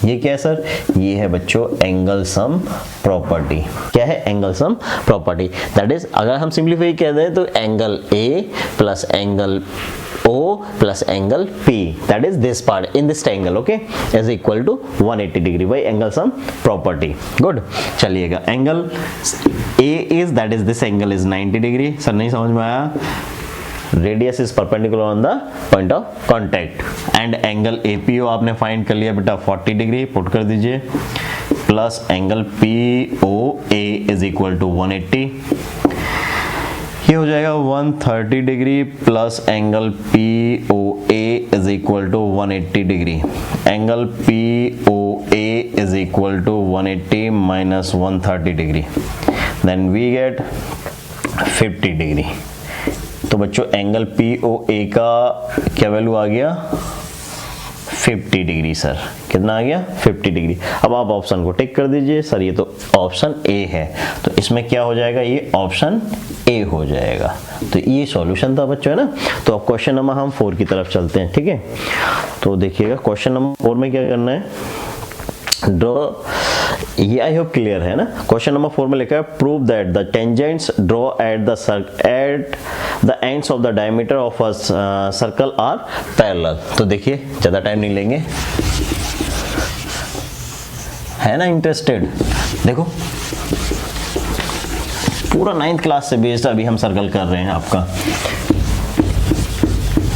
ये क्या है सर? ये है बच्चों एंगल सम प्रॉपर्टी। क्या है? Angle sum property. That is, अगर हम सिंप्लीफाई कर दें तो angle A plus angle O plus angle P, that is this part in this triangle, okay, is equal to 180 degree by angle sum property. Good. चलिएगा angle A is, that is this angle is 90 degree. Sir नहीं समझ में आया? Radius is perpendicular on the point of contact and angle APO आपने find कर लिया बेटा 40 degree, put कर दीजिए, plus angle POA is equal to 180, ये हो जाएगा 130 degree plus angle POA is equal to 180 degree. Angle POA is equal to 180 minus 130 degree, then we get 50 degree. तो बच्चों एंगल POA का क्या वैल्यू आ गया? 50 डिग्री। सर कितना आ गया? 50 डिग्री। अब आप ऑप्शन को टिक कर दीजिए। सर ये तो ऑप्शन A है, तो इसमें क्या हो जाएगा? ये ऑप्शन A हो जाएगा। तो ये सॉल्यूशन था बच्चों, है ना? तो अब क्वेश्चन नंबर हम 4 की तरफ चलते हैं, ठीक है? तो देखिएगा क्वेश्चन नंबर 4 में क्या करना है, ड्रॉ, ये आई होप क्लियर है ना? क्वेश्चन नंबर 4 में लिखा है prove that the tangents draw at the ends of the diameter of a circle are parallel. तो देखिए ज्यादा टाइम नहीं लेंगे, है ना इंटरेस्टेड? देखो पूरा 9th क्लास से बेस्ड अभी हम सर्कल कर रहे हैं आपका।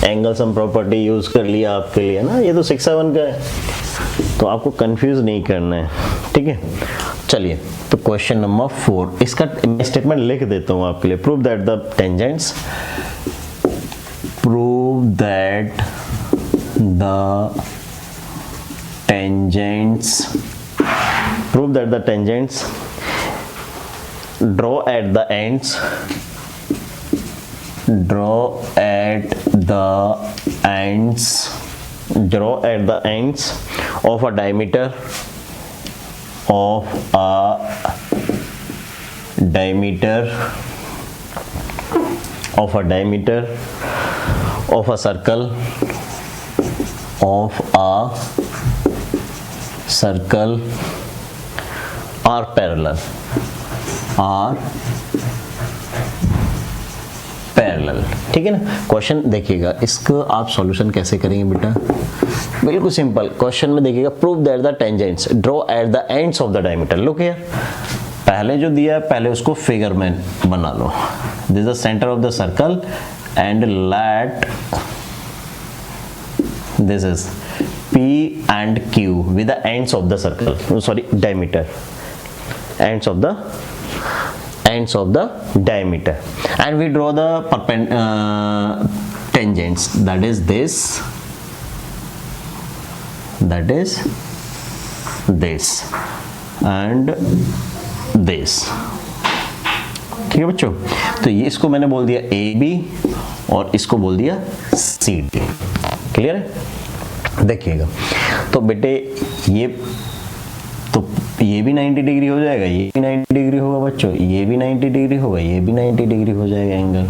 एंगल सम प्रॉपर्टी यूज कर लिया आपके लिए ना, ये तो 6-7 का है, तो आपको कंफ्यूज नहीं करना है, ठीक है? चलिए तो क्वेश्चन नंबर 4, इसका स्टेटमेंट लिख देता हूं आपके लिए। Prove that the tangents, prove that the tangents, prove that the tangents draw at the ends, draw at the ends, draw at the ends of a diameter of a diameter of a diameter of a circle are parallel, are parallel, ठीक है ना? Question देखिएगा, इसको आप solution कैसे करेंगे बेटा? बिल्कुल सिंपल। क्वेश्चन में देखिएगा prove that the tangents draw at the ends of the diameter. Look here, पहले जो दिया है पहले उसको फिगर में बना लो। This is the centre of the circle and let this is P and Q with the ends of the circle, sorry diameter, ends of the diameter, and we draw the tangents, that is this, that is this and this, ठीक है बच्चों? तो ये इसको मैंने बोल दिया AB और इसको बोल दिया CD। क्लियर है? देखिएगा तो बेटे ये भी 90 डिग्री हो जाएगा, ये भी 90 डिग्री होगा बच्चों, ये भी 90 डिग्री होगा, ये भी 90 डिग्री हो जाएगा एंगल,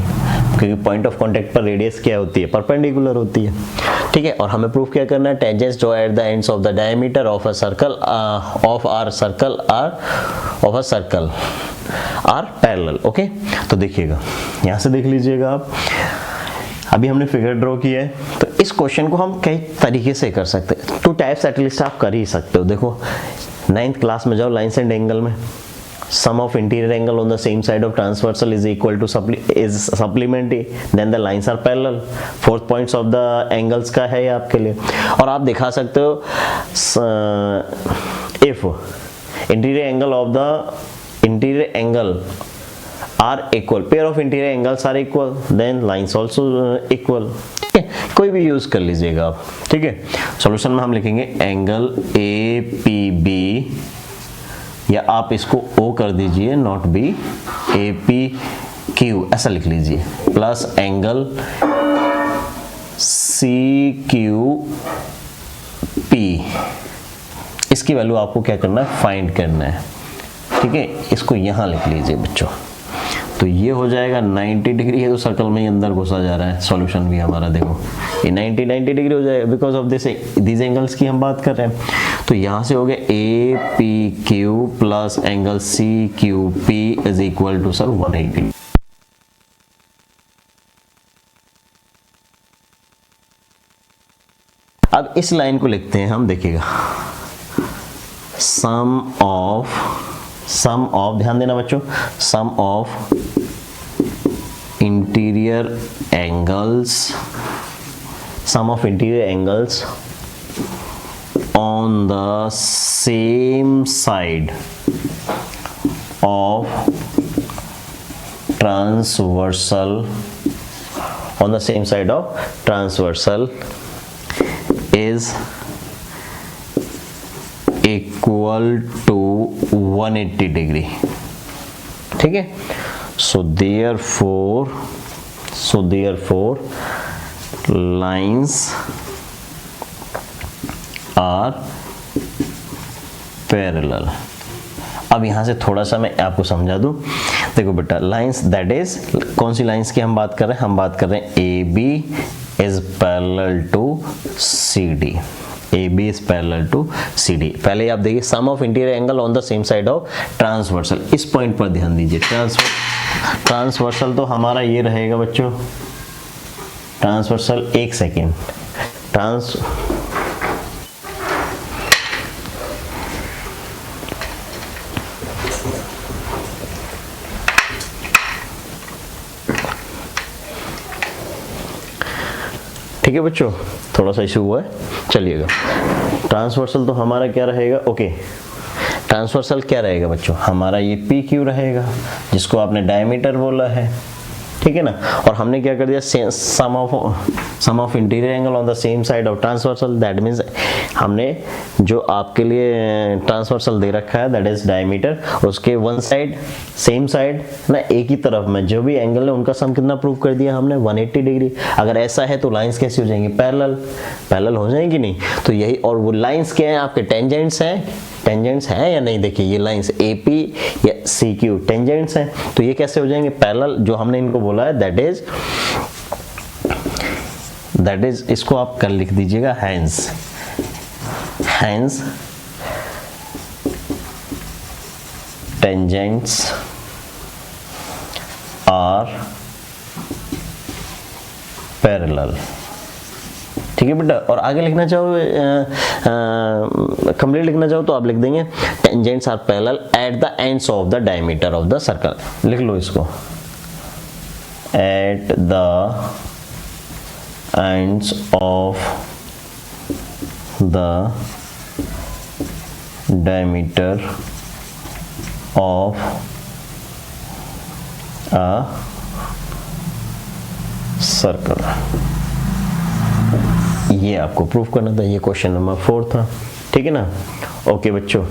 क्योंकि पॉइंट ऑफ कांटेक्ट पर रेडियस क्या होती है? परपेंडिकुलर होती है, ठीक है? और हमें प्रूफ क्या करना है? Tangents draw at the ends of the diameter of a circle are parallel. Okay, तो देखिएगा यहाँ से देख लीजिएगा आप, अभी हमने फिगर ड्रॉ किया है, तो इस क्वेश्चन को हम कई तरीके से कर सकते हैं। 2 टाइप्स एटलीस्ट आप कर ही सकते हो। देखो 9th क्लास में जाओ लाइन्स एंड एंगल में, sum of interior angle on the same side of transversal is equal to is supplementary, then the lines are parallel. Fourth points of the angles का है ये आपके लिए। और आप दिखा सकते हो if interior angle are equal, pair of interior angles are equal, then lines also equal। ठीक है, कोई भी यूज कर लीजिएगा आप। ठीक है, सॉल्यूशन में हम लिखेंगे एंगल APB, या आप इसको O कर दीजिए, नॉट B, APQ ऐसा लिख लीजिए, प्लस एंगल CQP। इसकी वैल्यू आपको क्या करना है, फाइंड करना है। ठीक है, इसको यहां लिख लीजिए बच्चों। तो ये हो जाएगा 90 डिग्री है, तो सर्कल में ही अंदर घुसा जा रहा है। सॉल्यूशन भी हमारा देखो ये 90 डिग्री हो जाएगा, बिकॉज ऑफ दिस एंगल्स की हम बात कर रहे हैं। तो यहां से हो गया APQ plus angle CQP is equal to sir 180। अब इस लाइन को लिखते हैं हम, देखिएगा सम ऑफ ध्यान देना बच्चों, sum of interior angles on the same side of transversal is equal to 180 degree। ठीक है, so therefore lines are parallel। अब यहां से थोड़ा सा मैं आपको समझा दूं। देखो बेटा, लाइंस दैट इज, कौन सी लाइंस की हम बात कर रहे हैं, हम बात कर रहे हैं AB is parallel to CD। AB is parallel to CD। पहले आप देखिए sum of interior angle on the same side of transversal, इस पॉइंट पर ध्यान दीजिए। ट्रांसवर्सल तो हमारा ये रहेगा बच्चों, ट्रांसवर्सल, एक सेकेंड, ठीक है बच्चों, थोड़ा सा इशू हुआ है, चलिएगा। ट्रांसवर्सल तो हमारा क्या रहेगा, ओके, ट्रांसवर्सल क्या रहेगा बच्चों, हमारा ये PQ रहेगा, जिसको आपने डायमीटर बोला है। ठीक है ना, और हमने क्या कर दिया, sum of interior angle on the same side of transversal, that means हमने जो आपके लिए ट्रांसवर्सल दे रखा है दैट इज डायमीटर, उसके वन साइड सेम साइड ना, एक ही तरफ में जो भी एंगल है उनका सम कितना प्रूव कर दिया हमने, 180 डिग्री। अगर ऐसा है तो लाइंस कैसी हो जाएंगी, पैरेलल हो जाएंगी नहीं। तो यही, और वो लाइंस क्या है आपके, टेंजेंट्स हैं या नहीं। देखिए ये लाइंस AP या CQ टेंजेंट्स हैं, तो ये कैसे हो जाएंगे, पैरेलल। जो हमने इनको बोला है दैट इज इसको आप कल लिख दीजिएगा, हैंस टेंजेंट्स आर पैरेलल। ठीक है बेटा, और आगे लिखना चाहो, कंप्लीट लिखना चाहो तो आप लिख देंगे tangents are parallel at the ends of the diameter of the circle. लिख लो इसको, at the ends of the diameter of a circle. ये आपको प्रूफ करना था, ये क्वेश्चन नंबर 4 था। ठीक है ना, ओके बच्चों।